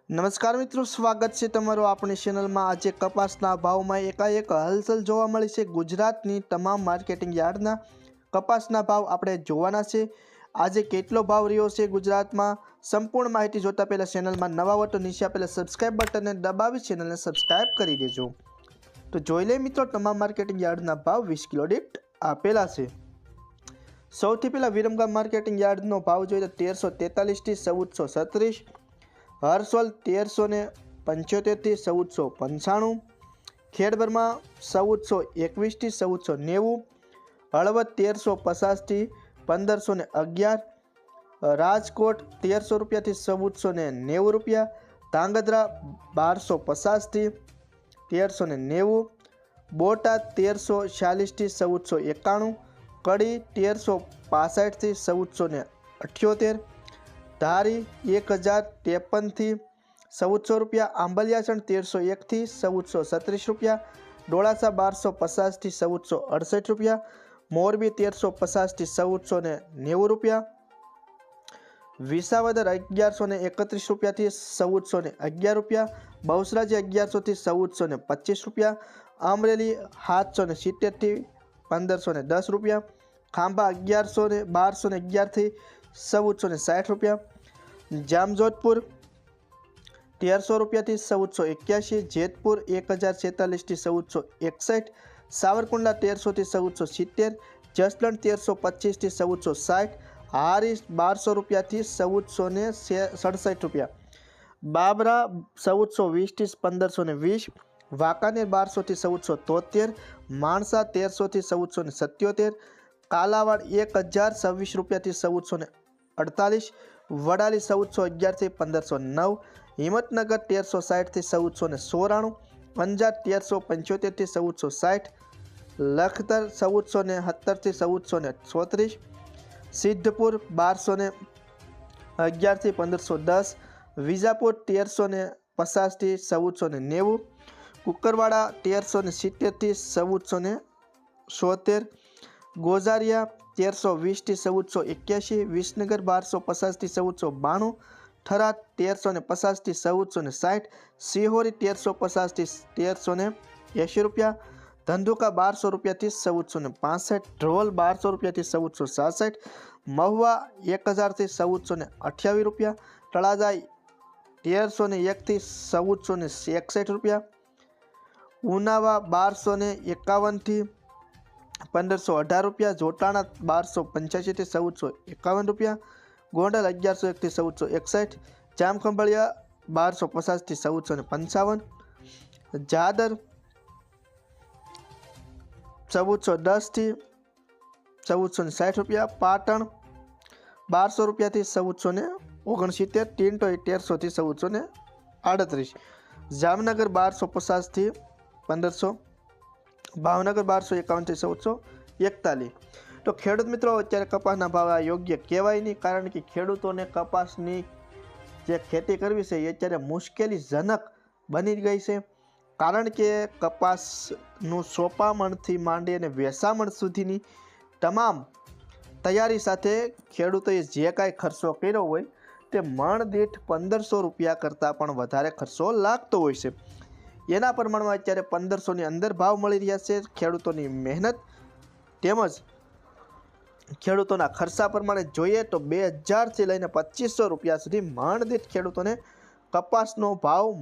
નમસ્કાર મિત્રો, સ્વાગત છે તમારું આપણી ચેનલમાં। આજે કપાસના ભાવમાં એકાએક હલચલ જોવા મળી છે। ગુજરાતની તમામ માર્કેટિંગ યાર્ડના કપાસના ભાવ આપણે જોવાના છે। આજે કેટલો ભાવ રહ્યો છે ગુજરાતમાં, સંપૂર્ણ માહિતી જોતા પહેલા ચેનલમાં નવા હો તો નીચે આપેલા સબસ્ક્રાઇબ બટનને દબાવી ચેનલને સબસ્ક્રાઇબ કરી દેજો। તો જોઈ લે મિત્રો, તમામ માર્કેટિંગ યાર્ડના ભાવ 20 કિલો દીઠ આપેલા છે। સૌથી પહેલા વિરમગામ માર્કેટિંગ યાર્ડનો ભાવ જોઈએ તો 1343 થી 1436, હરસોલ 1375 થી 1495, ખેડબરમાં 1421 થી 1490, હળવદ 1350 થી 1511, રાજકોટ 1300 રૂપિયા થી 1490 રૂપિયા, ધાંગધ્રા 1250 થી 1390, બોટાદ 1340 થી 1491, કડી 1365 થી 1478, ધારી 1053 થી 1400 રૂપિયા, આંબલિયાસણ 1301 થી 1436 રૂપિયા, ડોળાસા 1250 થી 1468 રૂપિયા, મોરબી 1350 થી 1490 રૂપિયા, વિસાવદર 1131 રૂપિયા થી 1411 રૂપિયા, બહુસરાજી 1100 થી 1425 રૂપિયા, અમરેલી 770 થી 1510 રૂપિયા, ખાંભા 1211 થી 1460 રૂપિયા, જામજોધપુર 1300 રૂપિયા થી 1481, જેતપુર 1046 થી 1461, સાવરકુંડલા 1300 થી 1470, જસદણ 1325 થી 1460, હારીજ 1200 રૂપિયા થી 1467 રૂપિયા, બાબરા 1420 થી 1520, વાંકાનેર 1200 થી 1473, માણસા 1300 થી 1477, કાલાવાડ 1026 રૂપિયા થી 1448, વડાલી 1411 થી 1509, હિંમતનગર 1360 થી 1494, અંજાર 1375 થી 1460, લખતર 1470 થી 1434, સિદ્ધપુર 1211 થી 1510, વિજાપુર 1350 થી 1490, કુકરવાડા 1370 થી 1476, ગોઝારિયા 1320 થી 1481, વિસનગર 1250 થી 1492, થરાદ 1350 થી 1460, સિહોરી 1350 થી 1380 રૂપિયા, ધંધુકા 1200 રૂપિયા થી 1465, ઢોલ 1200 રૂપિયા થી 1467, મહુવા 1000 થી 1428 રૂપિયા, તળાજા 1301 થી 1461 રૂપિયા, ઉનાવા 1251 થી 1518 રૂપિયા, જોટાણા 1285 થી 1451 રૂપિયા, ગોંડલ 1101 થી 1461, જામખંભાળિયા 1250 થી 1455, જાદર 1410 થી 1460 રૂપિયા, પાટણ 1200 રૂપિયા થી 1469, ટીંટોઈ 1300 થી 1438, જામનગર 1250 થી 1500, ભાવનગર 1251 થી 1441। તો ખેડૂત મિત્રો, અત્યારે કપાસના ભાવ આ યોગ્ય કહેવાય નહીં, કારણ કે ખેડૂતોને કપાસની જે ખેતી કરવી છે એ અત્યારે મુશ્કેલીજનક બની ગઈ છે, કારણ કે કપાસનું સોપામણથી માંડી અને વેચામણ સુધીની તમામ તૈયારી સાથે ખેડૂતોએ જે કાંઈ ખર્ચો કર્યો હોય તે મણ દીઠ 1500 રૂપિયા કરતાં પણ વધારે ખર્ચો લાગતો હોય છે। એના પ્રમાણમાં અત્યારે 1500ની અંદર ભાવ મળી રહ્યા છે। ખેડૂતોની મહેનત તેમજ ખેડૂતોના ખર્ચા પ્રમાણે જોઈએ તો 2000 થી લઈને 2500 રૂપિયા સુધી મણ દીઠ ખેડૂતોને કપાસનો ભાવ